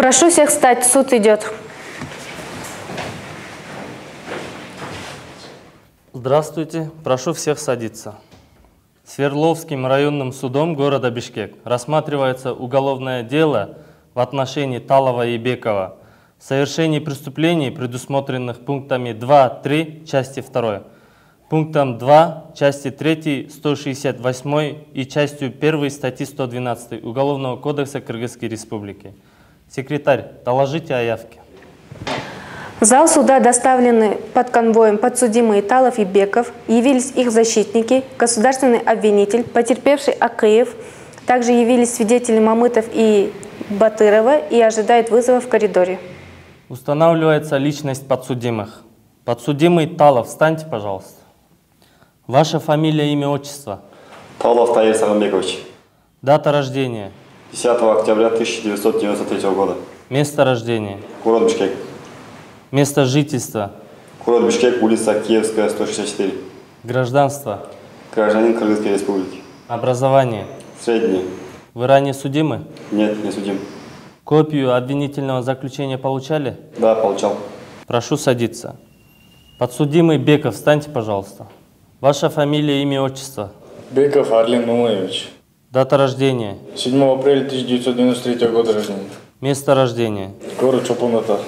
Прошу всех встать, суд идет. Здравствуйте, прошу всех садиться. Свердловским районным судом города Бишкек рассматривается уголовное дело в отношении Талова и Бекова в совершении преступлений, предусмотренных пунктами 2.3 части 2, пунктом 2 части 3 168 и частью 1 статьи 112 Уголовного кодекса Кыргызской Республики. Секретарь, доложите о явке. В зал суда доставлены под конвоем подсудимые Талов и Беков, явились их защитники, государственный обвинитель, потерпевший Акыев, также явились свидетели Мамытов и Батырова и ожидают вызова в коридоре. Устанавливается личность подсудимых. Подсудимый Талов, встаньте, пожалуйста. Ваша фамилия, имя, отчество? Талов Таир Сагамбекович. Дата рождения? 10 октября 1993 года. Место рождения? Город Бишкек. Место жительства? Город Бишкек, улица Киевская, 164. Гражданство? Гражданин Кыргызской Республики. Образование? Средний. Вы ранее судимы? Нет, не судим. Копию обвинительного заключения получали? Да, получал. Прошу садиться. Подсудимый Беков, встаньте, пожалуйста. Ваша фамилия, имя, отчество? Беков Арлин Мумаевич. Дата рождения? 7 апреля 1993 года рождения. Место рождения? Город Чопун-Ата.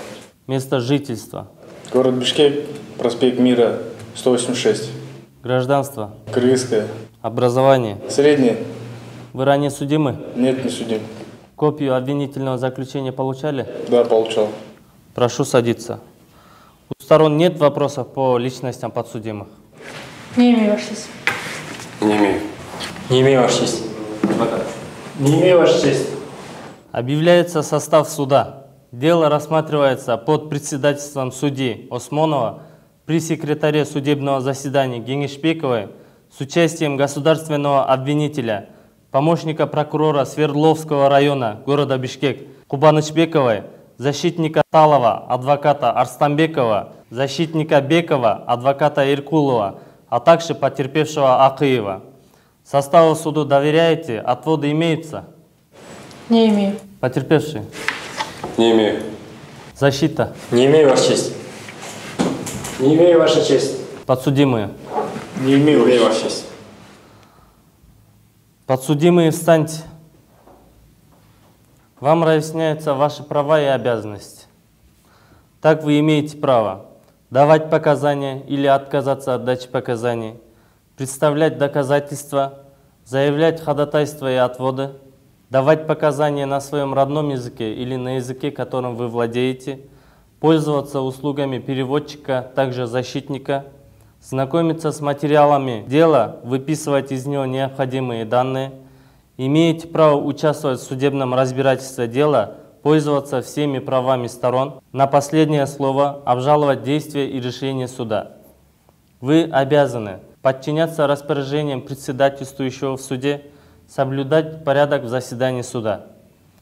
Место жительства? Город Бишкек, проспект Мира, 186. Гражданство? Кыргызская. Образование? Среднее. Вы ранее судимы? Нет, не судим. Копию обвинительного заключения получали? Да, получал. Прошу садиться. У сторон нет вопросов по личностям подсудимых? Не имею, Ваша честь. Не имею. Не имею, Ваша честь. Не имею, Ваша честь. Объявляется состав суда. Дело рассматривается под председательством судьи Осмонова при секретаре судебного заседания Генишбековой с участием государственного обвинителя, помощника прокурора Свердловского района города Бишкек Кубанычбековой, защитника Талова, адвоката Арстанбекова, защитника Бекова, адвоката Иркулова, а также потерпевшего Акыева. Составу суду доверяете? Отводы имеются? Не имею. Потерпевший? Не имею. Защита? Не имею, Ваша честь. Не имею, Ваша честь. Подсудимые? Не имею, Ваша честь. Подсудимые, встаньте. Вам разъясняются ваши права и обязанности. Так вы имеете право давать показания или отказаться от дачи показаний, представлять доказательства, заявлять ходатайства и отводы, давать показания на своем родном языке или на языке, которым вы владеете, пользоваться услугами переводчика, также защитника, знакомиться с материалами дела, выписывать из него необходимые данные, имеете право участвовать в судебном разбирательстве дела, пользоваться всеми правами сторон, на последнее слово обжаловать действия и решения суда. Вы обязаны подчиняться распоряжениям председательствующего в суде, соблюдать порядок в заседании суда.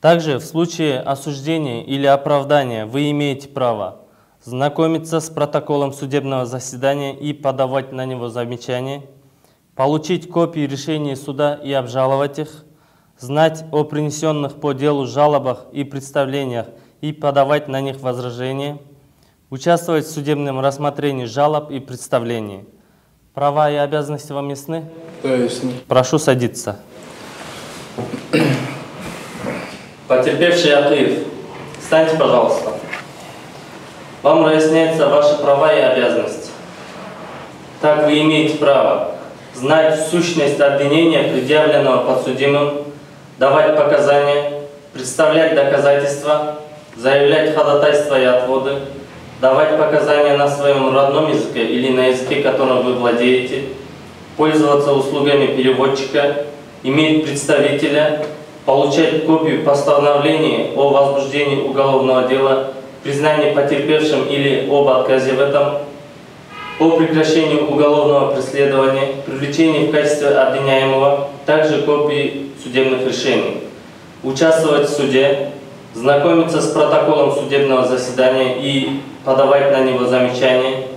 Также в случае осуждения или оправдания вы имеете право знакомиться с протоколом судебного заседания и подавать на него замечания, получить копии решений суда и обжаловать их, знать о принесенных по делу жалобах и представлениях и подавать на них возражения, участвовать в судебном рассмотрении жалоб и представлений. Права и обязанности вам ясны? Да, ясно. Прошу садиться. Потерпевший Акыев, встаньте, пожалуйста. Вам разъясняются ваши права и обязанности. Так вы имеете право знать сущность обвинения, предъявленного подсудимым, давать показания, представлять доказательства, заявлять ходатайства и отводы, давать показания на своем родном языке или на языке, которым вы владеете, пользоваться услугами переводчика, иметь представителя, получать копию постановления о возбуждении уголовного дела, признании потерпевшим или об отказе в этом, о прекращении уголовного преследования, привлечении в качестве обвиняемого, также копии судебных решений, участвовать в суде, знакомиться с протоколом судебного заседания и подавать на него замечания,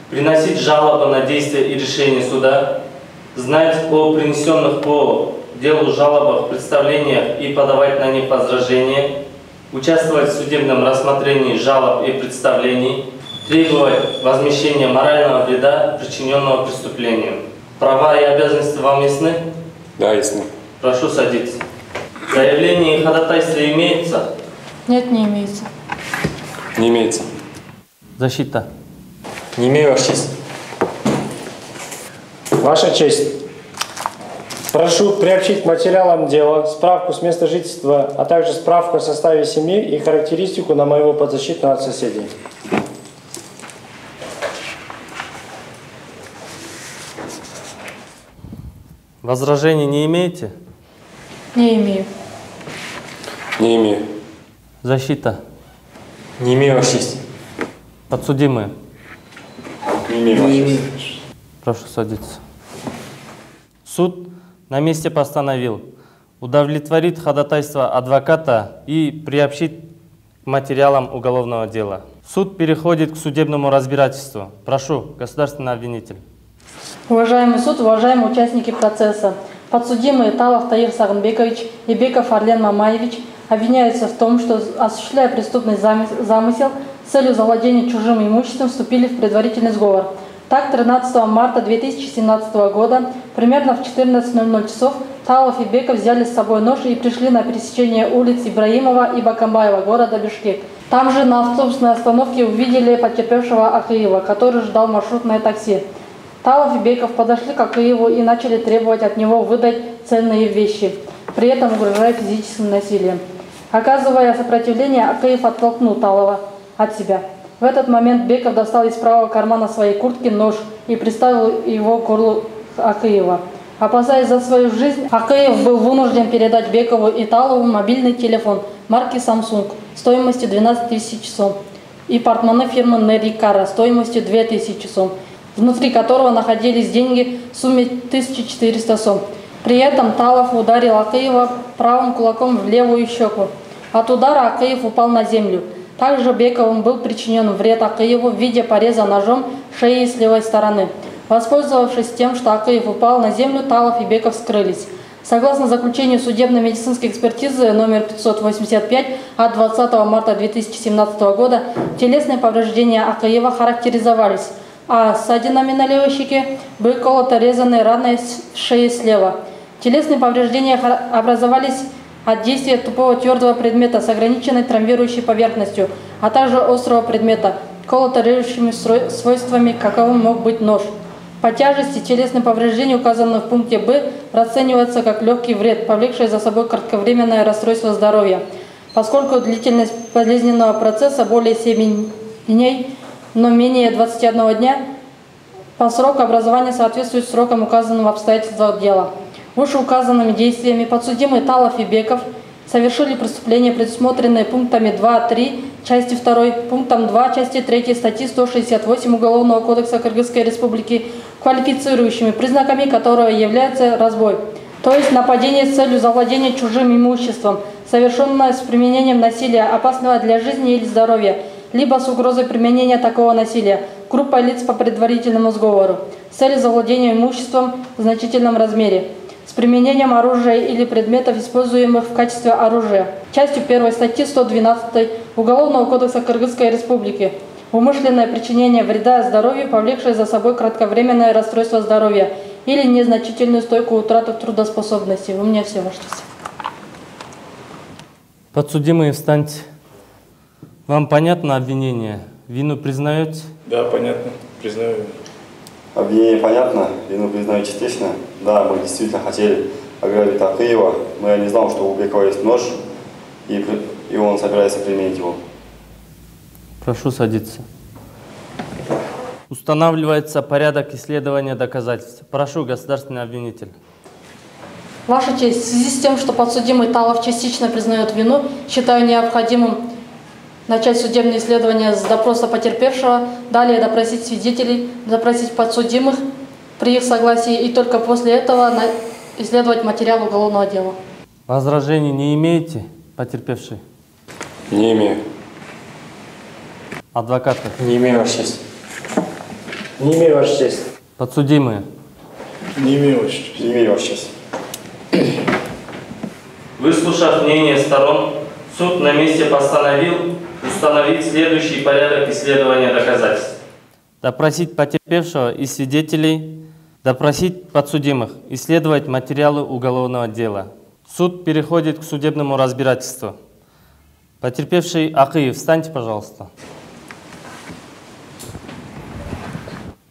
приносить жалобы на действия и решения суда, знать о принесенных по делу жалобах, представлениях и подавать на них возражения, участвовать в судебном рассмотрении жалоб и представлений, требовать возмещения морального вреда, причиненного преступлением. Права и обязанности вам ясны? Да, ясно. Прошу садиться. Заявление и ходатайство имеются? Нет, не имеется. Не имеется. Защита. Не имею, Ваша честь. Ваша честь, прошу приобщить к материалам дела справку с места жительства, а также справку о составе семьи и характеристику на моего подзащитного от соседей. Возражений не имеете? Не имею. Не имею. Защита. Не имею, Ваша честь. Подсудимые. Не имею, Ваша честь. Прошу садиться. Суд на месте постановил удовлетворить ходатайство адвоката и приобщить к материалам уголовного дела. Суд переходит к судебному разбирательству. Прошу, государственный обвинитель. Уважаемый суд, уважаемые участники процесса, подсудимые Талов Таир Сагынбекович и Беков Арлен Мамаевич обвиняются в том, что, осуществляя преступный замысел с целью завладения чужим имуществом, вступили в предварительный сговор. Так, 13 марта 2017 года, примерно в 14:00 часов, Талов и Беков взяли с собой нож и пришли на пересечение улиц Ибраимова и Бакамбаева города Бишкек. Там же на автобусной остановке увидели потерпевшего Акыева, который ждал маршрутное такси. Талов и Беков подошли к Акыеву и начали требовать от него выдать ценные вещи, при этом угрожая физическим насилием. Оказывая сопротивление, Акыев оттолкнул Талова от себя. В этот момент Беков достал из правого кармана своей куртки нож и приставил его к горлу Акыева. Опасаясь за свою жизнь, Акыев был вынужден передать Бекову и Талову мобильный телефон марки Samsung стоимостью 12 тысяч сом и портмоне фирмы Нерикара стоимостью 2000 сом, внутри которого находились деньги в сумме 1400 сом. При этом Талов ударил Акыева правым кулаком в левую щеку. От удара Акыев упал на землю. Также Бековым был причинен вред Акыеву в виде пореза ножом шеи с левой стороны. Воспользовавшись тем, что Акыев упал на землю, Талов и Беков скрылись. Согласно заключению судебно-медицинской экспертизы номер 585 от 20 марта 2017 года, телесные повреждения Акыева характеризовались: а ссадинами на левой щеке, б колото резаной раной в шее слева. Телесные повреждения образовались от действия тупого твердого предмета с ограниченной травмирующей поверхностью, а также острого предмета, колото-режущими свойствами, каковым мог быть нож. По тяжести телесные повреждения, указанные в пункте Б, расцениваются как легкий вред, повлекший за собой кратковременное расстройство здоровья, поскольку длительность болезненного процесса более 7 дней, но менее 21 дня, по сроку образования соответствует срокам, указанным в обстоятельствах дела. Вышеуказанными действиями подсудимые Талов и Беков совершили преступления, предусмотренные пунктами 2.3 части 2, пунктом 2 части 3 статьи 168 Уголовного кодекса Кыргызской Республики, квалифицирующими признаками которого является разбой, то есть нападение с целью завладения чужим имуществом, совершенное с применением насилия, опасного для жизни или здоровья, либо с угрозой применения такого насилия группой лиц по предварительному сговору с целью завладения имуществом в значительном размере, с применением оружия или предметов, используемых в качестве оружия. Частью 1 статьи 112 Уголовного кодекса Кыргызской Республики умышленное причинение вреда здоровью, повлекшее за собой кратковременное расстройство здоровья или незначительную стойкую утрату трудоспособности. У меня все, Ваша честь. Подсудимые, встаньте. Вам понятно обвинение? Вину признаете? Да, понятно. Признаю. Обвинение понятно, вину признаю частично. Да, мы действительно хотели ограбить Акыева, но я не знал, что у Бекова есть нож, и он собирается применить его. Прошу садиться. Устанавливается порядок исследования доказательств. Прошу, государственный обвинитель. Ваша честь, в связи с тем, что подсудимый Талов частично признает вину, считаю необходимым начать судебное исследование с допроса потерпевшего, далее допросить свидетелей, допросить подсудимых при их согласии и только после этого исследовать материал уголовного дела. Возражений не имеете, потерпевший? Не имею. Адвокаты? Не имею, Ваша честь. Не имею, Ваша честь. Подсудимые? Не имею, Ваша честь. Не имею, Ваша честь. Выслушав мнение сторон, Суд на месте постановил установить следующий порядок исследования доказательств. Допросить потерпевшего и свидетелей, допросить подсудимых, исследовать материалы уголовного дела. Суд переходит к судебному разбирательству. Потерпевший Акыев, встаньте, пожалуйста.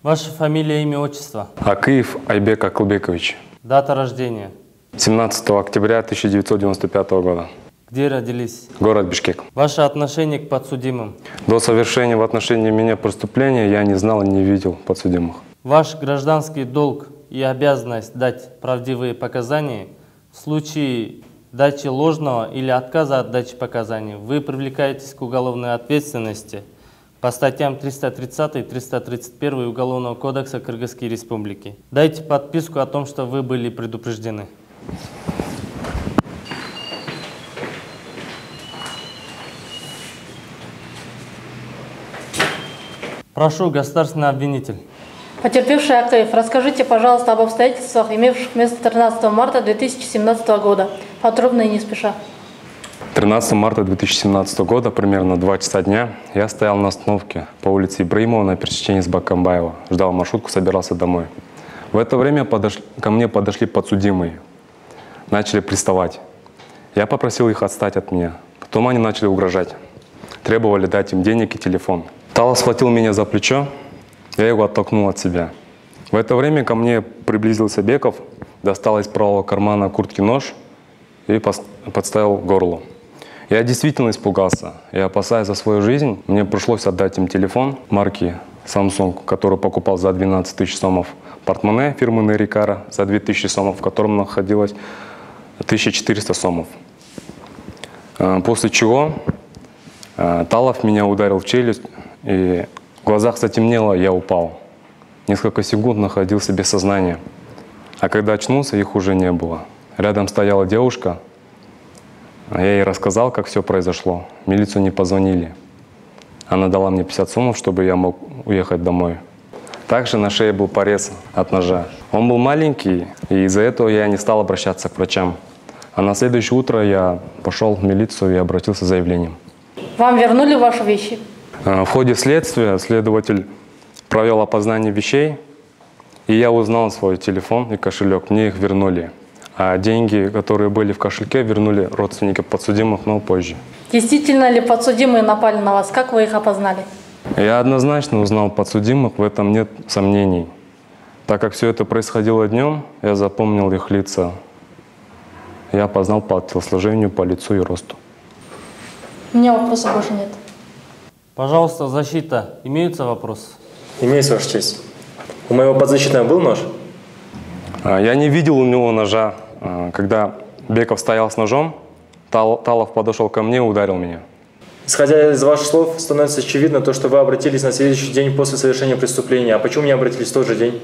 Ваша фамилия, имя, отчество? Акыев Айбек Акылбекович. Дата рождения? 17 октября 1995 года. Где родились? Город Бишкек. Ваше отношение к подсудимым? До совершения в отношении меня преступления я не знал и не видел подсудимых. Ваш гражданский долг и обязанность дать правдивые показания. В случае дачи ложного или отказа от дачи показаний вы привлекаетесь к уголовной ответственности по статьям 330 и 331 Уголовного кодекса Кыргызской Республики. Дайте подписку о том, что вы были предупреждены. Прошу, государственный обвинитель. Потерпевший Акыев, расскажите, пожалуйста, об обстоятельствах, имевших место 13 марта 2017 года. Подробно и не спеша. 13 марта 2017 года, примерно 2 часа дня, я стоял на остановке по улице Ибраимова на пересечении с Бакамбаева. Ждал маршрутку, собирался домой. В это время ко мне подошли подсудимые. Начали приставать. Я попросил их отстать от меня. Потом они начали угрожать. Требовали дать им денег и телефон. Талов схватил меня за плечо. Я его оттолкнул от себя. В это время ко мне приблизился Беков, достал из правого кармана куртки нож и подставил к горлу. Я действительно испугался. И, опасаясь за свою жизнь, мне пришлось отдать им телефон марки Samsung, который покупал за 12 тысяч сомов, портмоне фирмы Нерикара за 2000 сомов, в котором находилось 1400 сомов. После чего Талов меня ударил в челюсть, и в глазах затемнело, я упал. Несколько секунд находился без сознания. А когда очнулся, их уже не было. Рядом стояла девушка. Я ей рассказал, как все произошло. В милицию не позвонили. Она дала мне 50 сомов, чтобы я мог уехать домой. Также на шее был порез от ножа. Он был маленький, и из-за этого я не стал обращаться к врачам. А на следующее утро я пошел в милицию и обратился с заявлением. Вам вернули ваши вещи? В ходе следствия следователь провел опознание вещей, и я узнал свой телефон и кошелек. Мне их вернули. А деньги, которые были в кошельке, вернули родственники подсудимых, но позже. Действительно ли подсудимые напали на вас? Как вы их опознали? Я однозначно узнал подсудимых, в этом нет сомнений. Так как все это происходило днем, я запомнил их лица. Я опознал по телосложению, по лицу и росту. У меня вопросов больше нет. Пожалуйста, защита. Имеются вопросы? Имеется, Ваша честь. У моего подзащитного был нож? Я не видел у него ножа. Когда Беков стоял с ножом, Талов подошел ко мне и ударил меня. Исходя из ваших слов, становится очевидно то, что вы обратились на следующий день после совершения преступления. А почему не обратились в тот же день?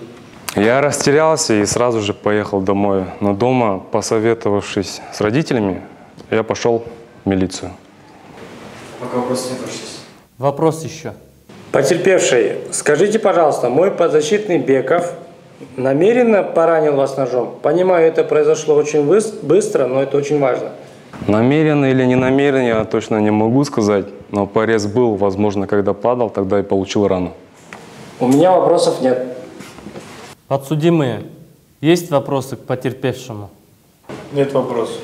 Я растерялся и сразу же поехал домой. Но дома, посоветовавшись с родителями, я пошел в милицию. Пока вопросов нет, Ваша честь. Вопрос еще. Потерпевший, скажите, пожалуйста, мой подзащитный Беков намеренно поранил вас ножом? Понимаю, это произошло очень быстро, но это очень важно. Намеренно или не намеренно, я точно не могу сказать, но порез был, возможно, когда падал, тогда и получил рану. У меня вопросов нет. Подсудимые, есть вопросы к потерпевшему? Нет вопросов.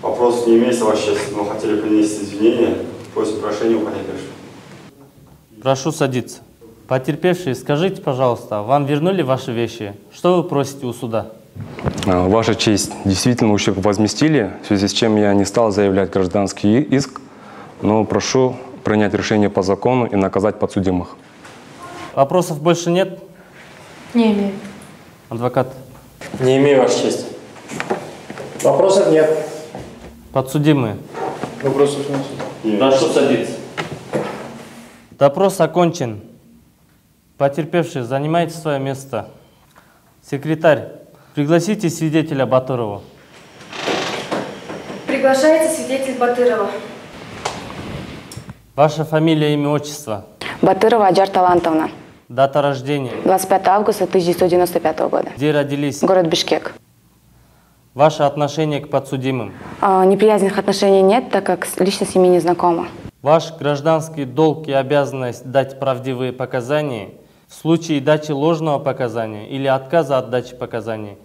Вопросов не имеется, Ваша честь, но хотели принести извинения. Просим прощения у потерпевшего. Прошу садиться. Потерпевшие, скажите, пожалуйста, вам вернули ваши вещи? Что вы просите у суда? Ваша честь, действительно ущерб возместили, в связи с чем я не стал заявлять гражданский иск, но прошу принять решение по закону и наказать подсудимых. Вопросов больше нет? Не имею. Адвокат. Не имею, Ваша честь. Вопросов нет. Вопросов Подсудимые. нет. Прошу садиться. Допрос окончен. Потерпевший, занимайте свое место. Секретарь, пригласите свидетеля Батырова. Приглашается свидетель Батырова. Ваша фамилия, имя, отчество? Батырова Аджар Талантовна. Дата рождения? 25 августа 1995 года. Где родились? Город Бишкек. Ваше отношение к подсудимым? Неприязненных отношений нет, так как лично с ними не знакома. Ваш гражданский долг и обязанность дать правдивые показания. В случае дачи ложного показания или отказа от дачи показаний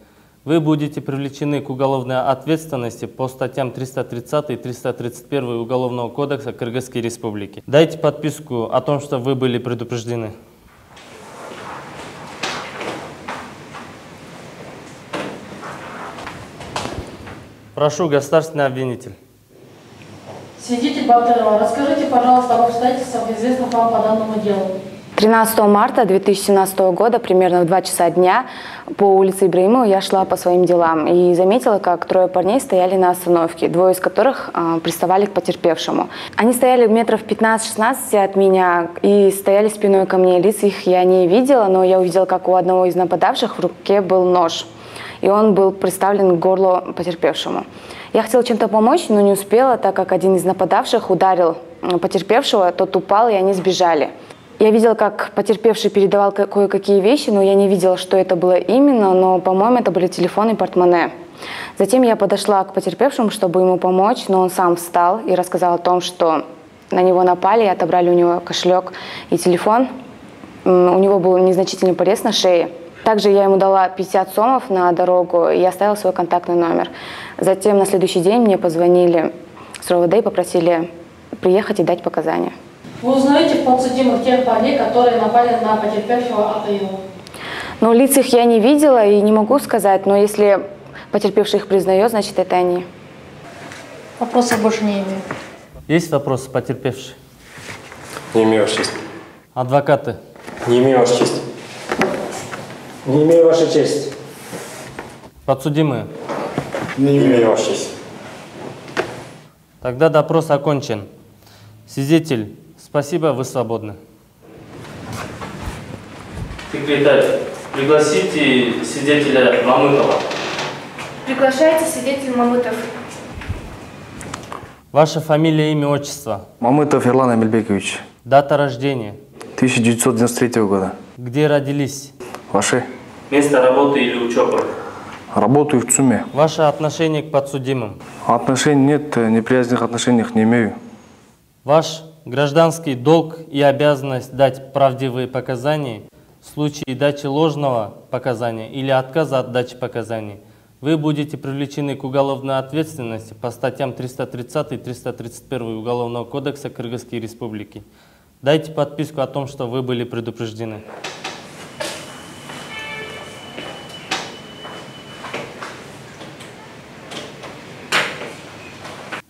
вы будете привлечены к уголовной ответственности по статьям 330 и 331 Уголовного кодекса Кыргызской Республики. Дайте подписку о том, что вы были предупреждены. Прошу, государственный обвинитель. Свидетель Батырова, расскажите, пожалуйста, об обстоятельствах, известных вам по данному делу. 13 марта 2017 года, примерно в 2 часа дня, по улице Ибраимова я шла по своим делам и заметила, как 3 парней стояли на остановке, 2 из которых приставали к потерпевшему. Они стояли метров 15-16 от меня и стояли спиной ко мне. Лиц их я не видела, но я увидела, как у одного из нападавших в руке был нож, и он был приставлен к горлу потерпевшему. Я хотела чем-то помочь, но не успела, так как один из нападавших ударил потерпевшего, тот упал, и они сбежали. Я видела, как потерпевший передавал кое-какие вещи, но я не видела, что это было именно, но, по-моему, это были телефон и портмоне. Затем я подошла к потерпевшему, чтобы ему помочь, но он сам встал и рассказал о том, что на него напали и отобрали у него кошелек и телефон. У него был незначительный порез на шее. Также я ему дала 50 сомов на дорогу и оставила свой контактный номер. Затем на следующий день мне позвонили с РОВД и попросили приехать и дать показания. Вы узнаете подсудимых тех парней, которые напали на потерпевшего Акаева? Ну, лиц их я не видела и не могу сказать, но если потерпевший их признает, значит, это они. Вопросов больше не имею. Есть вопросы, потерпевший? Не имею, Ваша честь. Адвокаты? Не имею, Ваша честь. Не имею, Ваша честь. Подсудимые? Не имею, Ваша честь. Тогда допрос окончен. Свидетель, спасибо, вы свободны. Секретарь, пригласите свидетеля Мамытова. Приглашается свидетель Мамытов. Ваша фамилия, имя, отчество? Мамытов Ерлан Амельбекович. Дата рождения? 1993 года. Где родились? Ваши? Место работы или учебы? Работаю в ЦУМе. Ваше отношение к подсудимым? Отношений нет, неприязненных отношений не имею. Ваш гражданский долг и обязанность дать правдивые показания в случае дачи ложного показания или отказа от дачи показаний вы будете привлечены к уголовной ответственности по статьям 330 и 331 Уголовного кодекса Кыргызской Республики. Дайте подписку о том, что вы были предупреждены.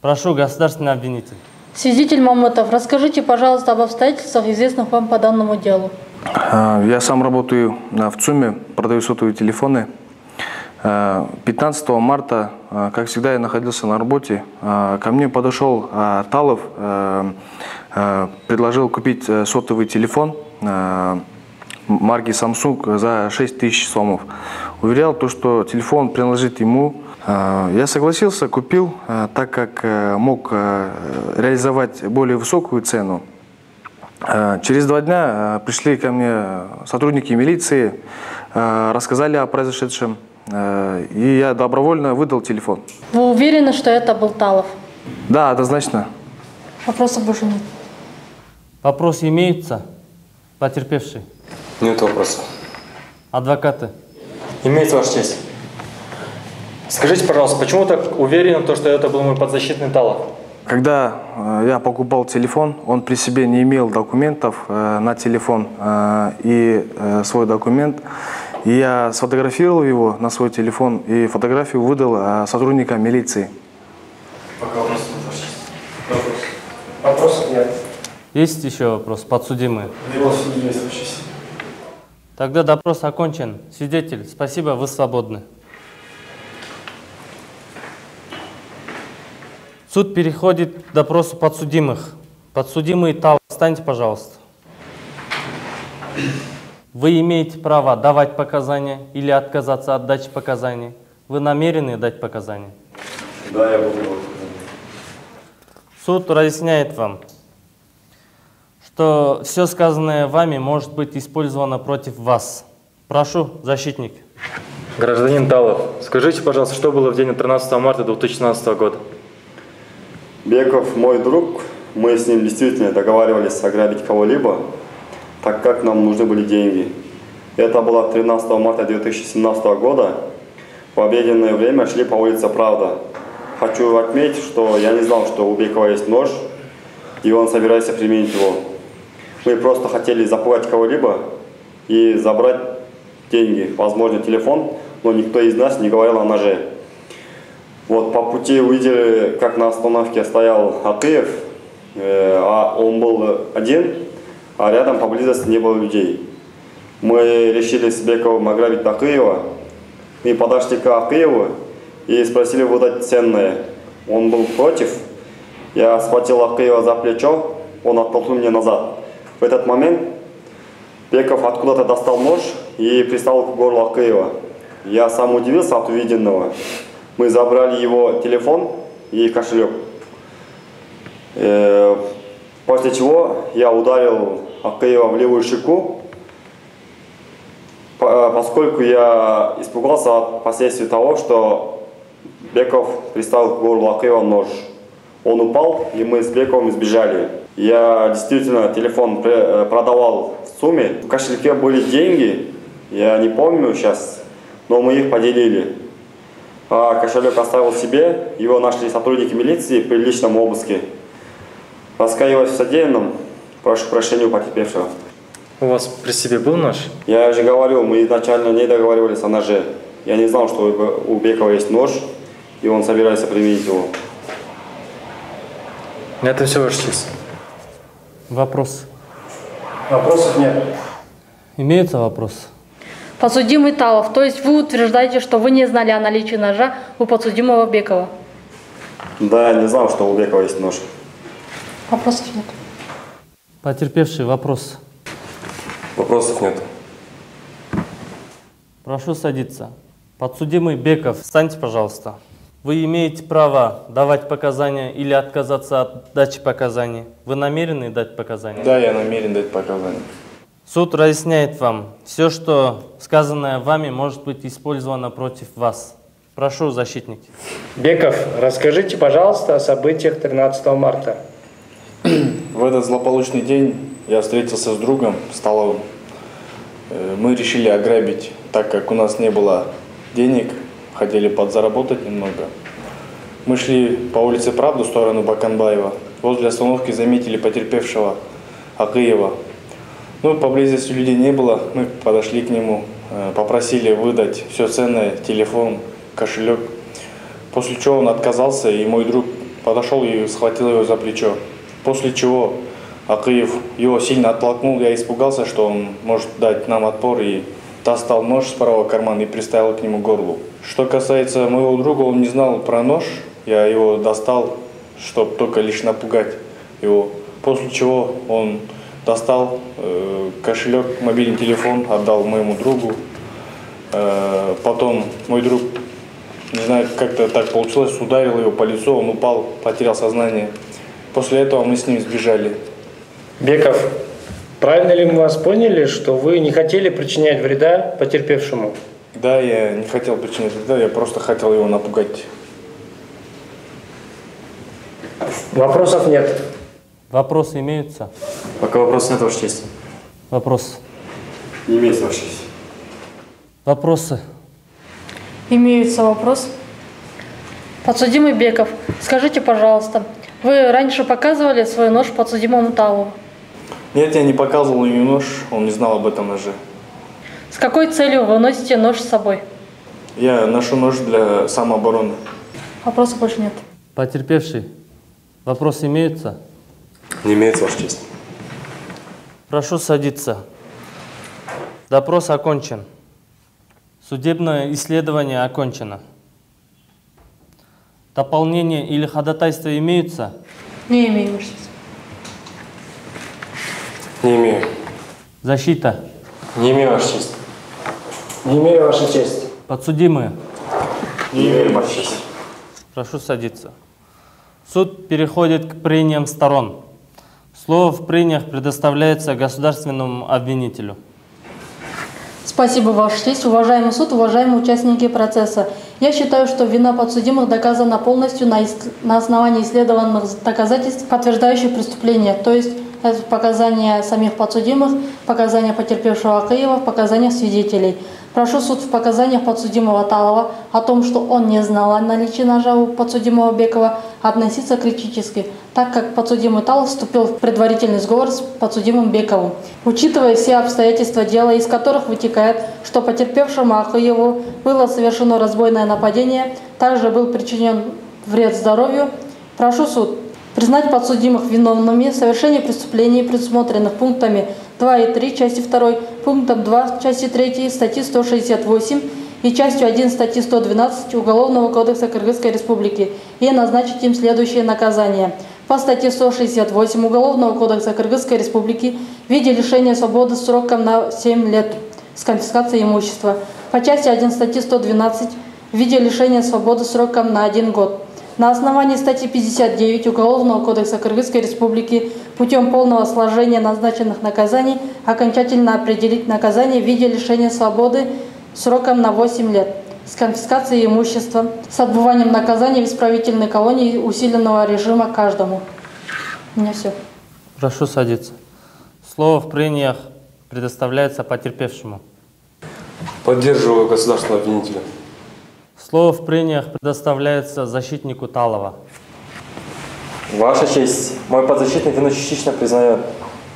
Прошу, государственный обвинитель. Свидетель Мамытов, расскажите, пожалуйста, об обстоятельствах, известных вам по данному делу. Я сам работаю в ЦУМе, продаю сотовые телефоны. 15 марта, как всегда, я находился на работе. Ко мне подошел Талов, предложил купить сотовый телефон марки Samsung за 6000 сомов. Уверял, что телефон принадлежит ему. Я согласился, купил, так как мог реализовать более высокую цену. Через 2 дня пришли ко мне сотрудники милиции, рассказали о произошедшем, и я добровольно выдал телефон. Вы уверены, что это был Талов? Да, однозначно. Вопросов больше нет. Вопросы имеются? Потерпевший? Нет вопросов. Адвокаты? Имеется, Ваша честь. Скажите, пожалуйста, почему так уверен, что это был мой подзащитный Талов? Когда я покупал телефон, он при себе не имел документов на телефон и свой документ. И я сфотографировал его на свой телефон и фотографию выдал сотрудникам милиции. Пока у нас вопросов нет. Есть еще вопрос, подсудимые? Тогда допрос окончен. Свидетель, спасибо, вы свободны. Суд переходит к допросу подсудимых. Подсудимый Талов, встаньте, пожалуйста. Вы имеете право давать показания или отказаться от дачи показаний. Вы намерены дать показания? Да, я буду давать. Суд разъясняет вам, что все сказанное вами может быть использовано против вас. Прошу, защитник. Гражданин Талов, скажите, пожалуйста, что было в день 13 марта 2017 года? Беков мой друг, мы с ним действительно договаривались ограбить кого-либо, так как нам нужны были деньги. Это было 13 марта 2017 года. В обеденное время шли по улице Правда. Хочу отметить, что я не знал, что у Бекова есть нож, и он собирается применить его. Мы просто хотели запугать кого-либо и забрать деньги, возможно, телефон, но никто из нас не говорил о ноже. Вот по пути увидели, как на остановке стоял Акыев, а он был один, а рядом поблизости не было людей. Мы решили с Бековым ограбить Акыева. Мы подошли к Акыеву и спросили выдать ценное. Он был против. Я схватил Акыева за плечо, он оттолкнул меня назад. В этот момент Беков откуда-то достал нож и приставил к горлу Акыева. Я сам удивился от увиденного. Мы забрали его телефон и кошелек. После чего я ударил Акыева в левую щеку, поскольку я испугался от последствий того, что Беков приставил к горлу Акыева нож. Он упал, и мы с Бековым сбежали. Я действительно телефон продавал в сумме. В кошельке были деньги, я не помню сейчас, но мы их поделили. А кошелек оставил себе, его нашли сотрудники милиции при личном обыске. Раскаиваясь в содеянном, прошу прощения у потерпевшего. У вас при себе был нож? Я же говорил, мы изначально не договаривались о ноже. Я не знал, что у Бекова есть нож, и он собирается применить его. Это все, Ваша честь. Вопрос? Вопросов нет. Имеется вопрос? Подсудимый Талов, то есть вы утверждаете, что вы не знали о наличии ножа у подсудимого Бекова? Да, я не знал, что у Бекова есть нож. Вопросов нет. Потерпевший, вопрос? Вопросов нет. Прошу садиться. Подсудимый Беков, встаньте, пожалуйста. Вы имеете право давать показания или отказаться от дачи показаний. Вы намерены дать показания? Да, я намерен дать показания. Суд разъясняет вам, все, что сказанное вами, может быть использовано против вас. Прошу, защитники. Беков, расскажите, пожалуйста, о событиях 13 марта. В этот злополучный день я встретился с другом Столовым. Мы решили ограбить, так как у нас не было денег, хотели подзаработать немного. Мы шли по улице Правды в сторону Баканбаева. Возле остановки заметили потерпевшего Акыева. Ну, поблизости людей не было, мы подошли к нему, попросили выдать все ценное, телефон, кошелек. После чего он отказался, и мой друг подошел и схватил его за плечо. После чего Акыев его сильно оттолкнул, я испугался, что он может дать нам отпор, и достал нож с правого кармана и приставил к нему горлу. Что касается моего друга, он не знал про нож, я его достал, чтобы только лишь напугать его. После чего он достал кошелек, мобильный телефон, отдал моему другу. Потом мой друг, не знаю, как-то так получилось, ударил его по лицу, он упал, потерял сознание. После этого мы с ним сбежали. Беков, правильно ли мы вас поняли, что вы не хотели причинять вреда потерпевшему? Да, я не хотел причинять вреда, я просто хотел его напугать. Вопросов нет. Вопросы имеются? Пока вопросов нет, Ваша честь. Вопрос? Не имеется, Ваша честь. Вопросы? Имеется вопрос. Подсудимый Беков, скажите, пожалуйста, вы раньше показывали свой нож подсудимому Талову? Нет, я не показывал ему нож, он не знал об этом ноже. С какой целью вы носите нож с собой? Я ношу нож для самообороны. Вопросов больше нет. Потерпевший, вопросы имеются? Не имеется, Ваша честь. Прошу садиться. Допрос окончен. Судебное исследование окончено. Дополнения или ходатайства имеются? Не имею, Ваша честь. Не имею. Защита? Не имею, Ваша честь. Не имею, Ваша честь. Подсудимые? Не имею, Ваша честь. Прошу садиться. Суд переходит к прениям сторон. Слово в прениях предоставляется государственному обвинителю. Спасибо, Ваша честь. Уважаемый суд, уважаемые участники процесса. Я считаю, что вина подсудимых доказана полностью на основании исследованных доказательств, подтверждающих преступление, то есть это показания самих подсудимых, показания потерпевшего Акыева, показания свидетелей. Прошу суд в показаниях подсудимого Талова о том, что он не знал о наличии ножа у подсудимого Бекова, относиться критически, так как подсудимый Талов вступил в предварительный сговор с подсудимым Бековым. Учитывая все обстоятельства дела, из которых вытекает, что потерпевшему Акыеву было совершено разбойное нападение, также был причинен вред здоровью, прошу суд признать подсудимых виновными в совершении преступлений, предусмотренных пунктами 2 и 3 части 2, пунктом 2 части 3 статьи 168 и частью 1 статьи 112 Уголовного кодекса Кыргызской Республики и назначить им следующее наказание. По статье 168 Уголовного кодекса Кыргызской Республики в виде лишения свободы сроком на 7 лет с конфискацией имущества. По части 1 статьи 112 в виде лишения свободы сроком на 1 год. На основании статьи 59 Уголовного кодекса Кыргызской Республики путем полного сложения назначенных наказаний окончательно определить наказание в виде лишения свободы сроком на 8 лет с конфискацией имущества, с отбыванием наказания в исправительной колонии усиленного режима каждому. У меня все. Прошу садиться. Слово в прениях предоставляется потерпевшему. Поддерживаю государственного обвинителя. Слово в прениях предоставляется защитнику Талова. Ваша честь, мой подзащитный вину частично признает.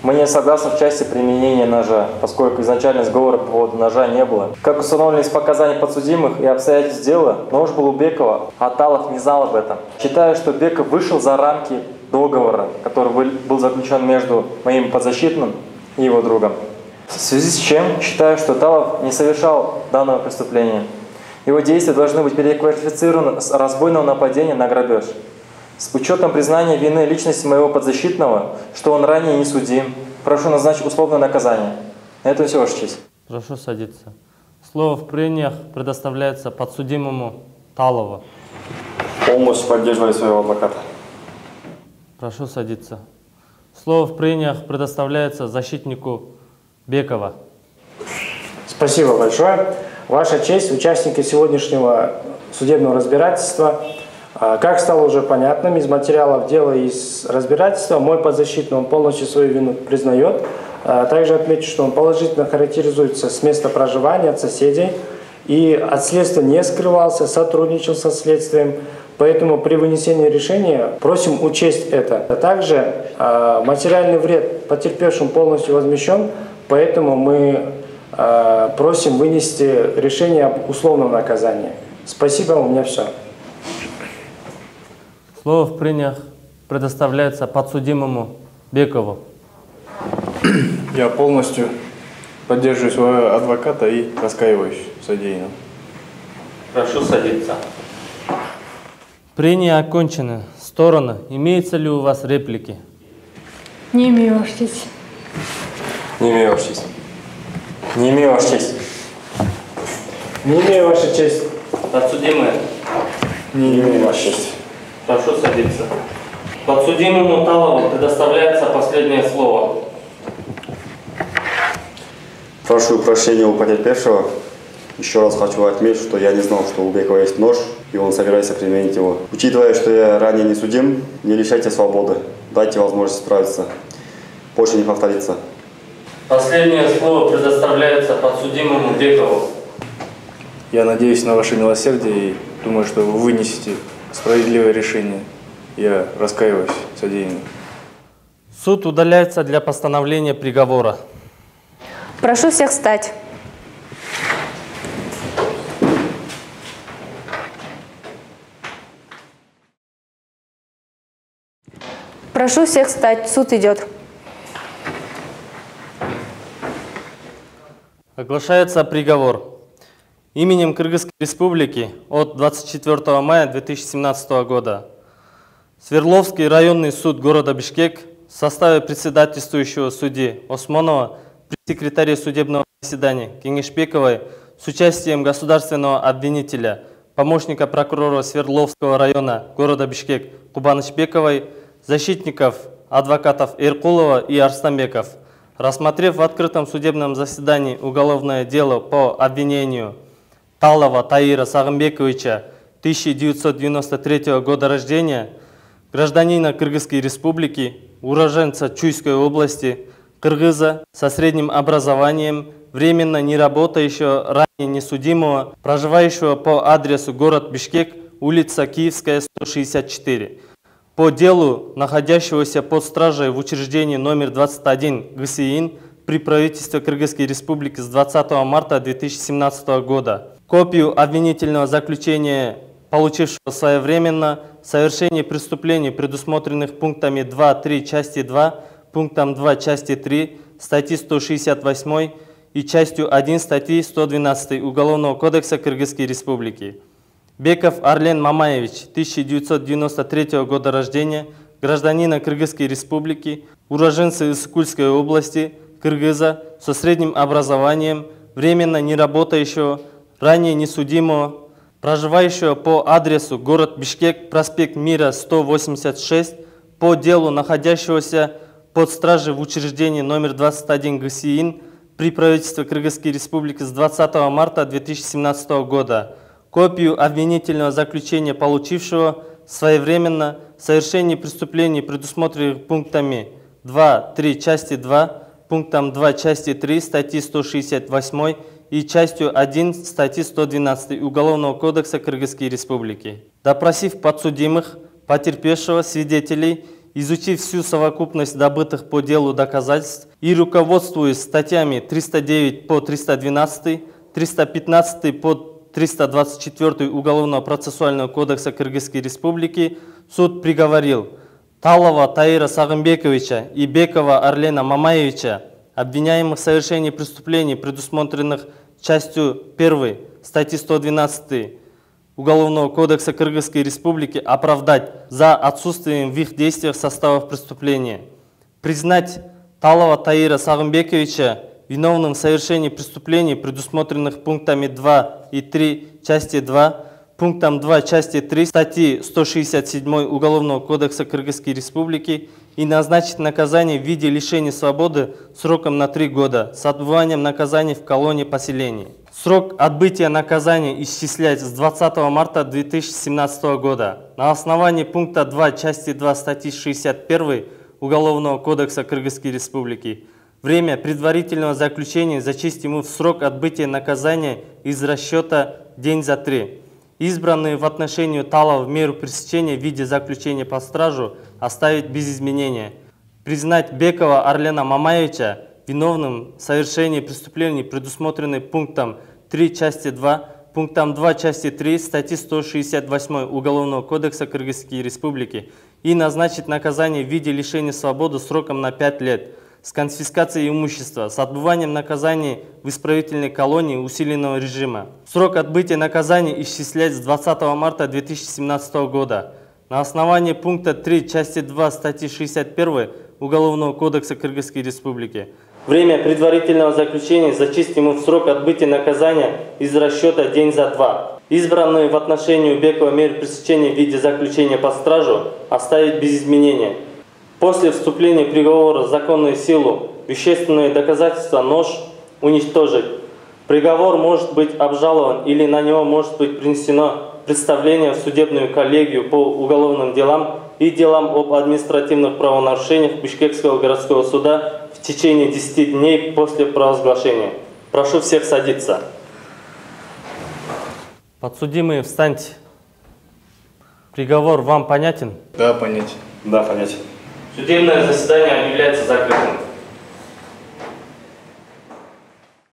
Мы не согласны в части применения ножа, поскольку изначально сговора по поводу ножа не было. Как установлено из показаний подсудимых и обстоятельств дела, нож был у Бекова, а Талов не знал об этом. Считаю, что Беков вышел за рамки договора, который был заключен между моим подзащитным и его другом. В связи с чем считаю, что Талов не совершал данного преступления. Его действия должны быть переквалифицированы с разбойного нападения на грабеж. С учетом признания вины личности моего подзащитного, что он ранее не судим, прошу назначить условное наказание. На этом все, Ваша честь. Прошу садиться. Слово в прениях предоставляется подсудимому Талову. Полностью поддерживали своего адвоката. Прошу садиться. Слово в прениях предоставляется защитнику Бекова. Спасибо большое. Ваша честь, участники сегодняшнего судебного разбирательства, как стало уже понятным из материалов дела и из разбирательства, мой подзащитный, он полностью свою вину признает. Также отмечу, что он положительно характеризуется с места проживания от соседей и от следствия не скрывался, сотрудничал со следствием. Поэтому при вынесении решения просим учесть это. Также материальный вред потерпевшим полностью возмещен, поэтому мы просим вынести решение об условном наказании. Спасибо, у меня все. Слово в прениях предоставляется подсудимому Бекову. Я полностью поддерживаю своего адвоката и раскаиваюсь в содеянном. Прошу садиться. Прения окончены. Стороны, имеются ли у вас реплики? Не имею, Ваша честь. Не имею, Ваша честь. Не имею, Ваша честь. Не имею, Ваша честь. Подсудимые. Не имею, Ваша честь. Прошу садиться. Подсудимому Талову предоставляется последнее слово. Прошу прощения у потерпевшего. Еще раз хочу отметить, что я не знал, что у Бекова есть нож, и он собирается применить его. Учитывая, что я ранее не судим, не лишайте свободы. Дайте возможность справиться. Больше не повторится. Последнее слово предоставляется подсудимому Бекову. Я надеюсь на ваше милосердие и думаю, что вы вынесете справедливое решение. Я раскаиваюсь в содеянном. Суд удаляется для постановления приговора. Прошу всех встать. Прошу всех встать. Суд идет. Оглашается приговор. Именем Кыргызской Республики от 24 мая 2017 года Свердловский районный суд города Бишкек в составе председательствующего судьи Осмонова, пресс-секретаря судебного заседания Кеңешбековой с участием государственного обвинителя, помощника прокурора Свердловского района города Бишкек Кубанычбековой, защитников, адвокатов Эркулова и Арстанбеков, рассмотрев в открытом судебном заседании уголовное дело по обвинению Талова Таира Сагынбековича, 1993 года рождения, гражданина Кыргызской республики, уроженца Чуйской области, кыргыза со средним образованием, временно не работающего, ранее несудимого, проживающего по адресу город Бишкек, улица Киевская, 164. По делу, находящегося под стражей в учреждении номер 21 ГСИИН при правительстве Кыргызской республики с 20 марта 2017 года. Копию обвинительного заключения, получившего своевременно, совершение преступлений, предусмотренных пунктами 2.3 части 2, пунктом 2 части 3 статьи 168 и частью 1 статьи 112 Уголовного кодекса Кыргызской республики. Беков Арлен Мамаевич, 1993 года рождения, гражданина Кыргызской республики, уроженца Исыкульской области, кыргыза со средним образованием, временно не работающего, ранее несудимого, проживающего по адресу город Бишкек, проспект Мира, 186, по делу, находящегося под стражей в учреждении номер 21 ГСИИН при правительстве Кыргызской республики с 20 марта 2017 года. Копию обвинительного заключения, получившего своевременно, совершение преступлений, предусмотренных пунктами 2.3 части 2, пунктом 2 части 3 статьи 168 и частью 1 статьи 112 Уголовного кодекса Кыргызской республики. Допросив подсудимых, потерпевшего, свидетелей, изучив всю совокупность добытых по делу доказательств и руководствуясь статьями 309 по 312, 315 по 324 Уголовного процессуального кодекса Кыргызской республики, суд приговорил Талова Таира Сагынбековича и Бекова Арлена Мамаевича, обвиняемых в совершении преступлений, предусмотренных частью 1 статьи 112 Уголовного кодекса Кыргызской республики, оправдать за отсутствием в их действиях составов преступления. Признать Талова Таира Сагынбековича виновным в совершении преступлений, предусмотренных пунктами 2 и 3 части 2, пунктом 2 части 3 статьи 167 Уголовного кодекса Кыргызской республики и назначить наказание в виде лишения свободы сроком на 3 года с отбыванием наказаний в колонии поселений. Срок отбытия наказания исчислять с 20 марта 2017 года на основании пункта 2 части 2 статьи 61 Уголовного кодекса Кыргызской республики. Время предварительного заключения зачесть ему в срок отбытия наказания из расчета день за 3. Избранные в отношении Талова меру пресечения в виде заключения под стражу оставить без изменения. Признать Бекова Арлена Мамаевича виновным в совершении преступлений, предусмотренных пунктом 3 части 2, пунктом 2 части 3 статьи 168 Уголовного кодекса Кыргызской республики и назначить наказание в виде лишения свободы сроком на 5 лет с конфискацией имущества, с отбыванием наказаний в исправительной колонии усиленного режима. Срок отбытия наказания исчислять с 20 марта 2017 года на основании пункта 3 части 2 статьи 61 Уголовного кодекса Кыргызской республики. Время предварительного заключения зачесть ему в срок отбытия наказания из расчета день за 2. Избранные в отношении Бекова меры пресечения в виде заключения под стражу оставить без изменения. После вступления приговора в законную силу вещественные доказательства нож уничтожить. Приговор может быть обжалован или на него может быть принесено представление в судебную коллегию по уголовным делам и делам об административных правонарушениях Бишкекского городского суда в течение 10 дней после провозглашения. Прошу всех садиться. Подсудимые, встаньте. Приговор вам понятен? Да, понятен. Да, понятен. Судебное заседание объявляется закрытым.